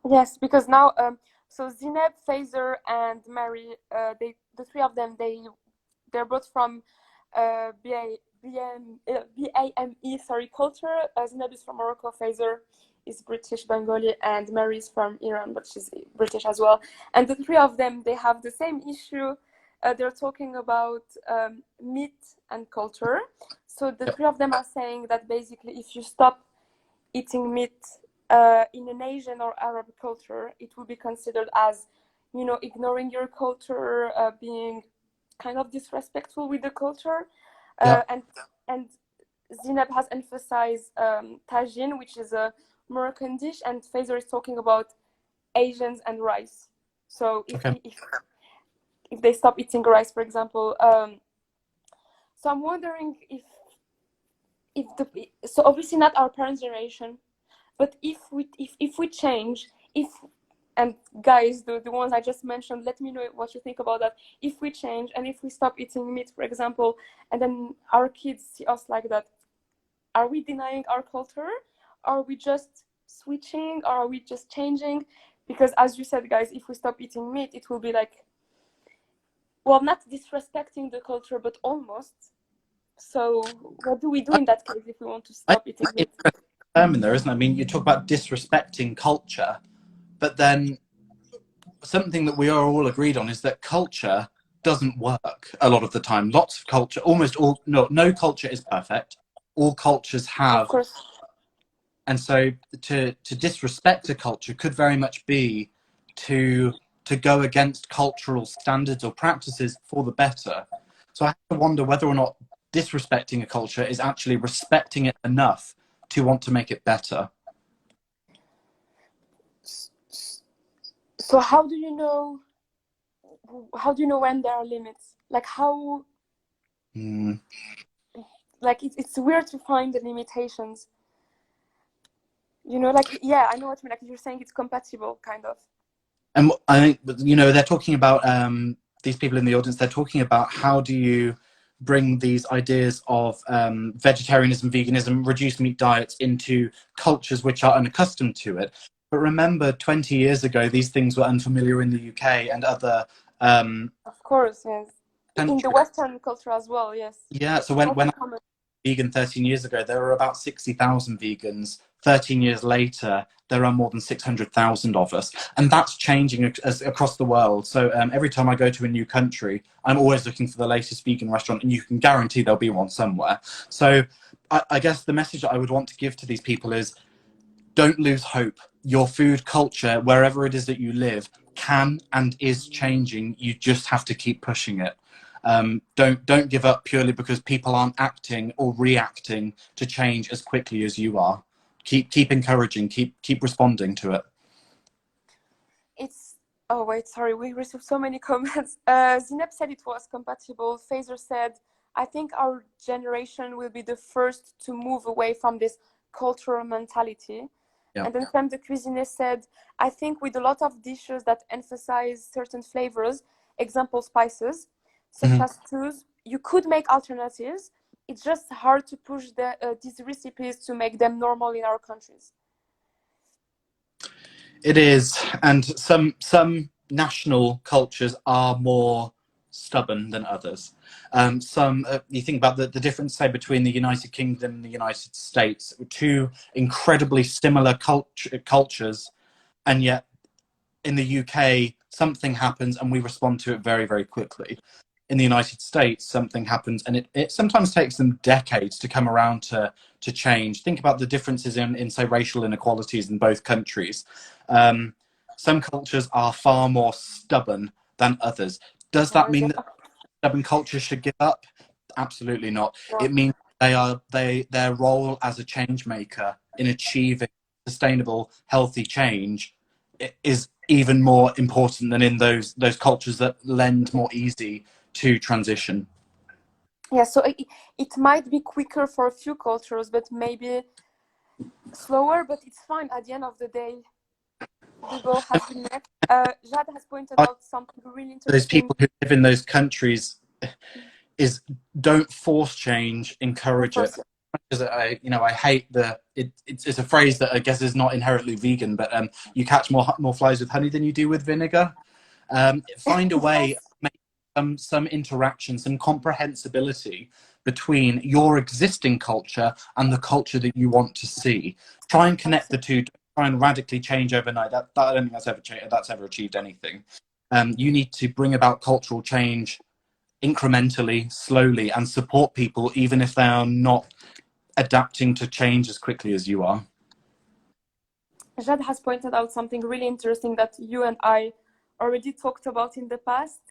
Yes, because now, so Zineb, Fazer, and Mary, the three of them, they're both from BAME, sorry, culture. Zineb is from Morocco, Fazer is British, Bengali, and Mary is from Iran, but she's British as well. And the three of them, they have the same issue. They're talking about meat and culture. So the three of them are saying that basically if you stop eating meat in an Asian or Arab culture, it will be considered as, you know, ignoring your culture, being kind of disrespectful with the culture. And Zineb has emphasized tagine, which is a Moroccan dish, and Fazer is talking about Asians and rice. So if they stop eating rice, for example, so I'm wondering so obviously not our parents' generation, but if we change, and guys, the ones I just mentioned, let me know what you think about that. If we change and if we stop eating meat, for example, and then our kids see us like that, are we denying our culture? Are we just switching? Or are we just changing? Because as you said, guys, if we stop eating meat, it will be like, well, not disrespecting the culture, but almost. So what do we do in that case if we want to stop eating meat? In there, isn't it? I mean, you talk about disrespecting culture, but then something that we are all agreed on is that culture doesn't work a lot of the time. Lots of culture, no culture is perfect. All cultures have, of course. And so to disrespect a culture could very much be to go against cultural standards or practices for the better. So I have to wonder whether or not disrespecting a culture is actually respecting it enough to want to make it better. So how do you know? How do you know when there are limits? Like how? Like it's weird to find the limitations. You know, like yeah, I know what you mean. Like you're saying, it's compatible, kind of. And I think, you know, they're talking about these people in the audience. They're talking about how do you bring these ideas of vegetarianism, veganism, reduced meat diets into cultures which are unaccustomed to it. But remember, 20 years ago, these things were unfamiliar in the UK and other Of course, yes. In the countries. Western culture as well, yes. Yeah, so It's not when I uncommon. was vegan 13 years ago, there were about 60,000 vegans. 13 years later, there are more than 600,000 of us. And that's changing across the world. So every time I go to a new country, I'm always looking for the latest vegan restaurant, and you can guarantee there'll be one somewhere. So I guess the message that I would want to give to these people is don't lose hope. Your food culture, wherever it is that you live, can and is changing. You just have to keep pushing it. Don't give up purely because people aren't acting or reacting to change as quickly as you are. Keep encouraging. Keep responding to it. It's oh wait, sorry, we received so many comments. Zineb said it was compatible. Fazer said, I think our generation will be the first to move away from this cultural mentality. Yeah. And then Femme de Cuisine said, I think with a lot of dishes that emphasize certain flavors, example spices, such as stews, you could make alternatives. It's just hard to push these recipes to make them normal in our countries. It is, and some national cultures are more stubborn than others. You think about the difference, say, between the United Kingdom and the United States, two incredibly similar cultures, and yet in the UK something happens and we respond to it very, very quickly. In the United States, something happens and it sometimes takes them decades to come around to change. Think about the differences in say, racial inequalities in both countries. Some cultures are far more stubborn than others. Does that mean that stubborn cultures should give up? Absolutely not. No. It means their role as a change maker in achieving sustainable, healthy change is even more important than in those cultures that lend more easy to transition. Yeah, so it might be quicker for a few cultures, but maybe slower, but it's fine. At the end of the day, the goal has been met. Jad has pointed out something really interesting. Those people who live in those countries is don't force change, encourage it. Because I hate it's a phrase that I guess is not inherently vegan, but you catch more flies with honey than you do with vinegar. Find a way, Yes. make some interaction, some comprehensibility between your existing culture and the culture that you want to see. Try and connect the two. Try and radically change overnight. That I don't think that's ever achieved anything. You need to bring about cultural change incrementally, slowly, and support people even if they are not adapting to change as quickly as you are. Jad has pointed out something really interesting that you and I already talked about in the past.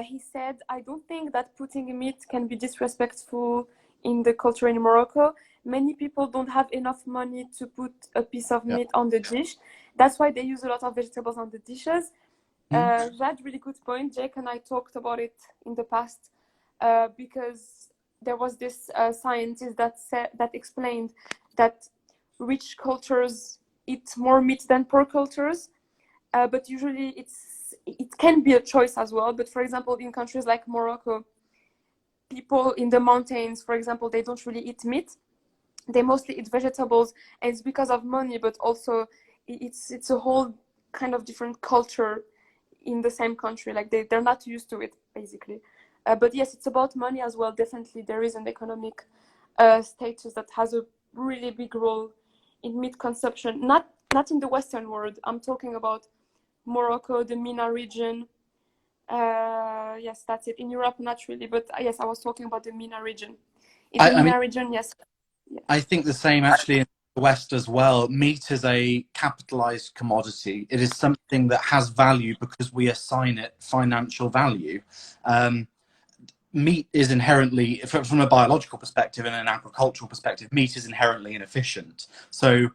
He said, I don't think that putting meat can be disrespectful in the culture in Morocco. Many people don't have enough money to put a piece of meat on the dish. That's why they use a lot of vegetables on the dishes. Jad, really good point. Jake and I talked about it in the past because there was this scientist that explained that rich cultures eat more meat than poor cultures, but usually it can be a choice as well. But for example, in countries like Morocco, people in the mountains, for example, they don't really eat meat. They mostly eat vegetables, and it's because of money, but also it's a whole kind of different culture in the same country. Like they're not used to it, basically. But yes, it's about money as well. Definitely, there is an economic status that has a really big role in meat consumption. Not in the Western world. I'm talking about Morocco, the MENA region. Yes, that's it. In Europe, not really, but yes, I was talking about the MENA region. In the MENA region, yes. Yeah. I think the same actually in the West as well. Meat is a capitalized commodity. It is something that has value because we assign it financial value. Meat is inherently, from a biological perspective and an agricultural perspective, meat is inherently inefficient. So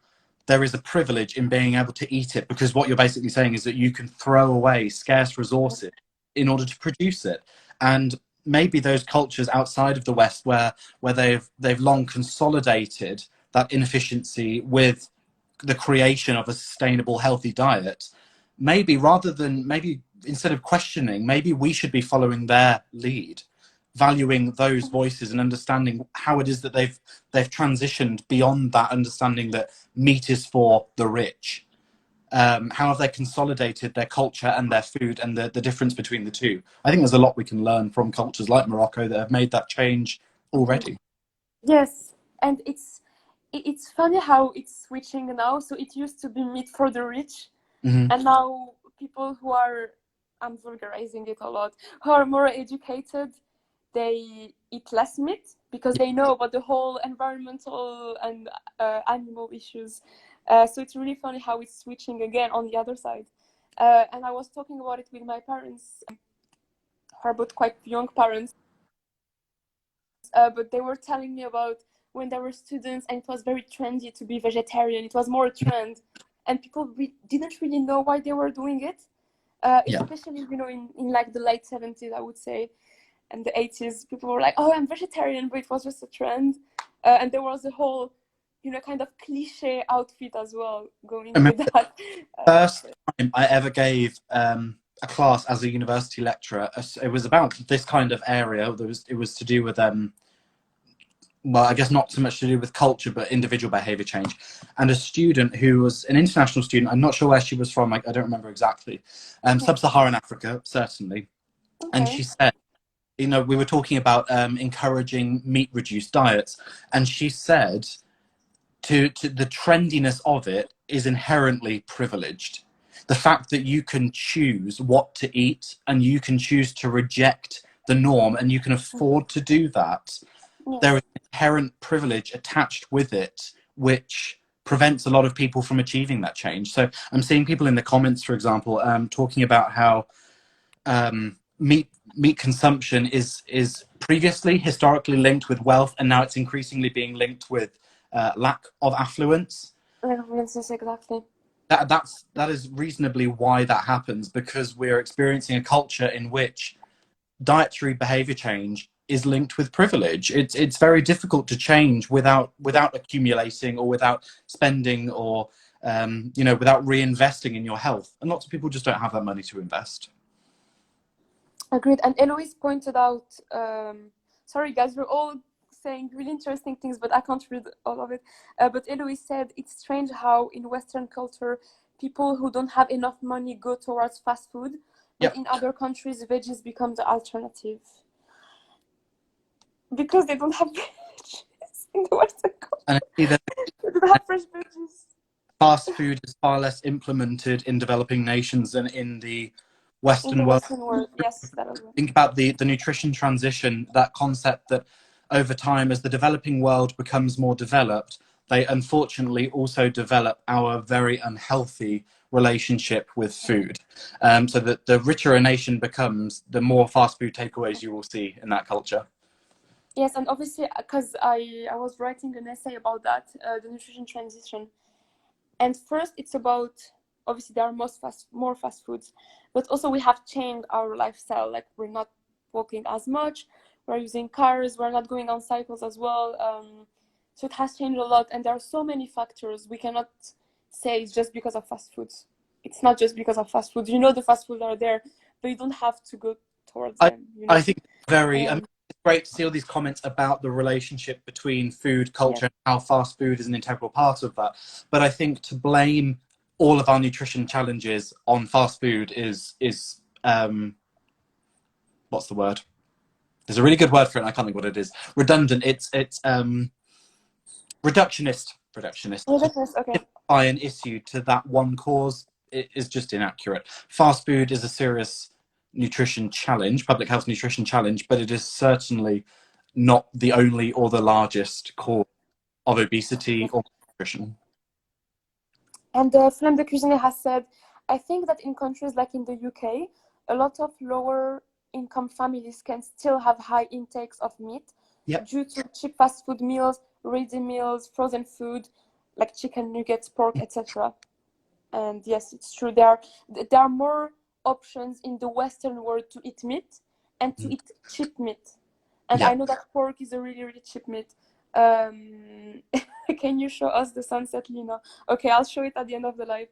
there is a privilege in being able to eat it, because what you're basically saying is that you can throw away scarce resources in order to produce it. And maybe those cultures outside of the West, where they've long consolidated that inefficiency with the creation of a sustainable, healthy diet, maybe instead of questioning, maybe we should be following their lead, valuing those voices and understanding how it is that they've transitioned beyond that understanding that meat is for the rich. How have they consolidated their culture and their food, and the difference between the two? I think there's a lot we can learn from cultures like Morocco that have made that change already. Yes, and it's funny how it's switching now. So it used to be meat for the rich, Mm-hmm. and now people who are, I'm vulgarizing it a lot, who are more educated, they eat less meat because they know about the whole environmental and animal issues. So it's really funny how it's switching again on the other side. And I was talking about it with my parents, who are both quite young parents, but they were telling me about when they were students and it was very trendy to be vegetarian. It was more a trend, and people didn't really know why they were doing it. Especially, in like the late 70s, I would say, and the 80s, people were like, oh, I'm vegetarian, but it was just a trend. And there was a whole, kind of cliche outfit as well going with that. First time I ever gave a class as a university lecturer, it was about this kind of area. It was to do with well, I guess not so much to do with culture, but individual behavior change. And a student who was an international student, I'm not sure where she was from, I don't remember exactly, Sub-Saharan Africa, certainly. Okay. And she said, we were talking about encouraging meat-reduced diets, and she said, to the trendiness of it is inherently privileged. The fact that you can choose what to eat and you can choose to reject the norm and you can afford to do that, there is inherent privilege attached with it, which prevents a lot of people from achieving that change. So I'm seeing people in the comments, for example, talking about how meat consumption is previously historically linked with wealth, and now it's increasingly being linked with lack of affluence. Yes, exactly. That is reasonably why that happens, because we're experiencing a culture in which dietary behavior change is linked with privilege. It's very difficult to change without accumulating or without spending or without reinvesting in your health. And lots of people just don't have that money to invest. Agreed. And Eloise pointed out, sorry guys, we're all saying really interesting things, but I can't read all of it. But Eloise said it's strange how in Western culture, people who don't have enough money go towards fast food, but in other countries, veggies become the alternative. Because they don't have veggies in the Western culture. And they don't have fresh veggies. Fast food is far less implemented in developing nations than in the Western world. Yes, that is. Think about the nutrition transition, that concept that over time, as the developing world becomes more developed, they unfortunately also develop our very unhealthy relationship with food. So that the richer a nation becomes, the more fast food takeaways you will see in that culture. Yes, and obviously, because I was writing an essay about that, the nutrition transition. And first, it's about, obviously, there are more fast foods, but also we have changed our lifestyle. Like, we're not walking as much, we're using cars, we're not going on cycles as well. So it has changed a lot, and there are so many factors. We cannot say it's just because of fast foods. It's not just because of fast food. The fast foods are there, but you don't have to go towards them. I think it's great to see all these comments about the relationship between food, culture, and how fast food is an integral part of that. But I think to blame all of our nutrition challenges on fast food is what's the word? There's a really good word for it, and I can't think what it is. Redundant. It's reductionist. Okay. By an issue to that one cause, it is just inaccurate. Fast food is a serious nutrition challenge, public health nutrition challenge, but it is certainly not the only or the largest cause of obesity or nutrition. And Flemme de Cuisine has said, I think that in countries like in the UK, a lot of lower income families can still have high intakes of meat due to cheap fast food meals, ready meals, frozen food. like chicken nuggets, pork, etc. And yes, it's true. There are more options in the Western world to eat meat and to eat cheap meat. And Yeah. I know that pork is a really, really cheap meat. Can you show us the sunset, Lina? Okay, I'll show it at the end of the live.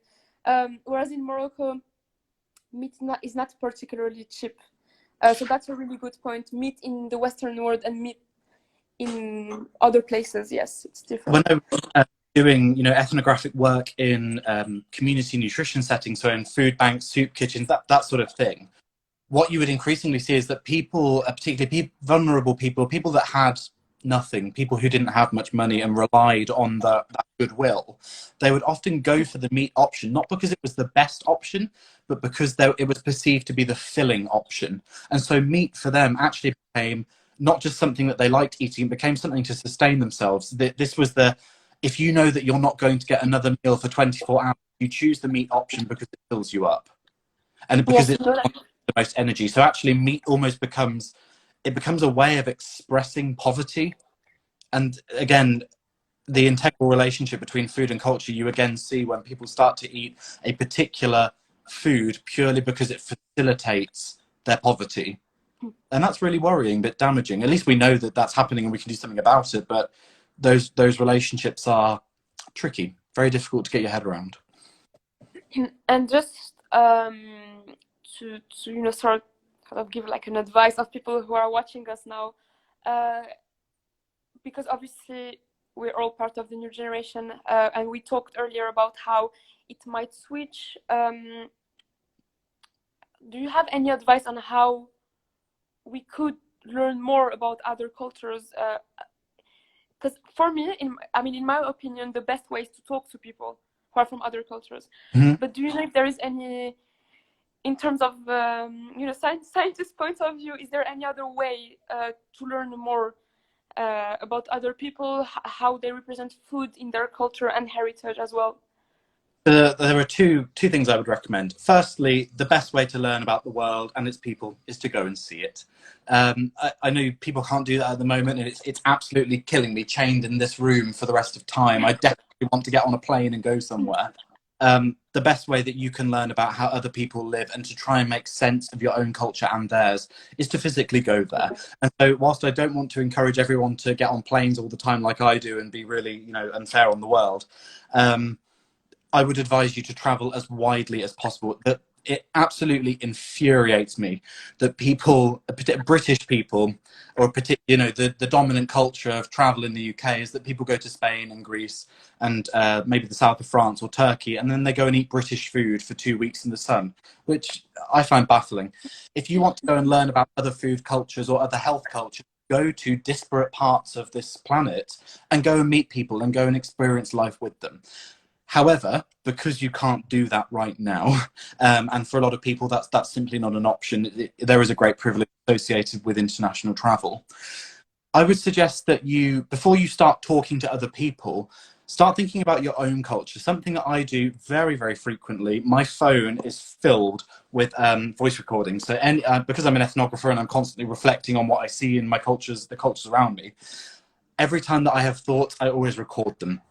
Whereas in Morocco, meat is not particularly cheap. So that's a really good point. Meat in the Western world and meat in other places, yes, it's When different. I was doing, ethnographic work in community nutrition settings, so in food banks, soup kitchens, that sort of thing, what you would increasingly see is that people, particularly vulnerable people that had nothing, people who didn't have much money and relied on that goodwill, they would often go for the meat option, not because it was the best option, but because it was perceived to be the filling option. And so meat for them actually became not just something that they liked eating, it became something to sustain themselves. This was if you know that you're not going to get another meal for 24 hours, you choose the meat option because it fills you up. And because Yes, it's the most energy. So actually meat almost becomes a way of expressing poverty. And again, the integral relationship between food and culture you again see when people start to eat a particular food purely because it facilitates their poverty. And that's really worrying, but damaging. At least we know that that's happening and we can do something about it. But those relationships are tricky, very difficult to get your head around. and just to sort of give like an advice of people who are watching us now, because obviously we're all part of the new generation, and we talked earlier about how it might switch. Do you have any advice on how we could learn more about other cultures? Because for me, in my opinion, the best way is to talk to people who are from other cultures. Mm-hmm. But do you know if there is any, in terms of scientist point of view, is there any other way to learn more about other people, how they represent food in their culture and heritage as well? There are two things I would recommend. Firstly, the best way to learn about the world and its people is to go and see it. I know people can't do that at the moment, and it's absolutely killing me, chained in this room for the rest of time. I definitely want to get on a plane and go somewhere. The best way that you can learn about how other people live and to try and make sense of your own culture and theirs is to physically go there. And so whilst I don't want to encourage everyone to get on planes all the time like I do and be really, unfair on the world, I would advise you to travel as widely as possible. That it absolutely infuriates me that people, British people, or the dominant culture of travel in the UK is that people go to Spain and Greece and maybe the south of France or Turkey, and then they go and eat British food for 2 weeks in the sun, which I find baffling. If you want to go and learn about other food cultures or other health cultures, go to disparate parts of this planet and go and meet people and go and experience life with them. However, because you can't do that right now, and for a lot of people that's simply not an option, there is a great privilege associated with international travel. I would suggest that before you start talking to other people, start thinking about your own culture. Something that I do very, very frequently. My phone is filled with voice recordings. So because I'm an ethnographer and I'm constantly reflecting on what I see in the cultures around me, every time that I have thoughts, I always record them.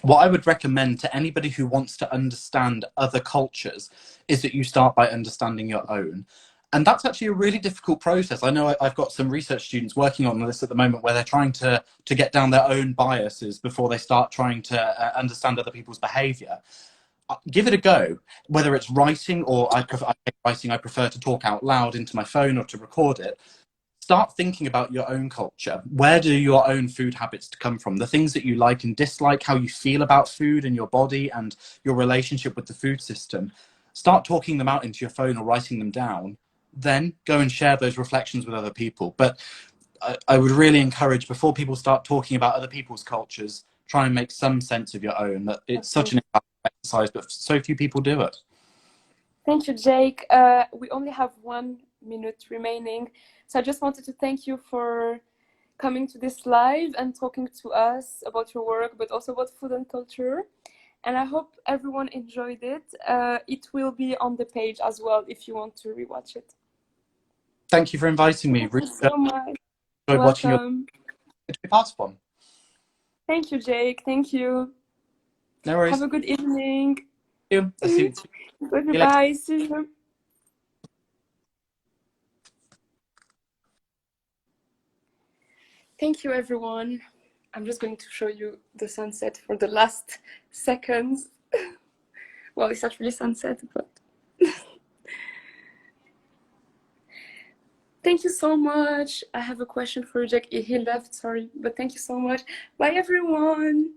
What I would recommend to anybody who wants to understand other cultures is that you start by understanding your own. And that's actually a really difficult process. I know I've got some research students working on this at the moment where they're trying to get down their own biases before they start trying to understand other people's behavior. Give it a go, whether it's writing or I prefer to talk out loud into my phone or to record it. Start thinking about your own culture. Where do your own food habits come from? The things that you like and dislike, how you feel about food and your body and your relationship with the food system. Start talking them out into your phone or writing them down. Then go and share those reflections with other people. But I would really encourage, before people start talking about other people's cultures, try and make some sense of your own. That it's such an exercise, but so few people do it. Thank you, Jake. We only have 1 minute remaining. So I just wanted to thank you for coming to this live and talking to us about your work, but also about food and culture. And I hope everyone enjoyed it. It will be on the page as well if you want to rewatch it. Thank you for inviting me. Thank you so much. Enjoyed watching your Welcome. to be part of one. Thank you, Jake. Thank you. No worries. Have a good evening. I'll see you later. Goodbye. See you. Thank you, everyone. I'm just going to show you the sunset for the last seconds. Well, it's not really sunset, but thank you so much. I have a question for Jack. He left, sorry, but thank you so much. Bye, everyone.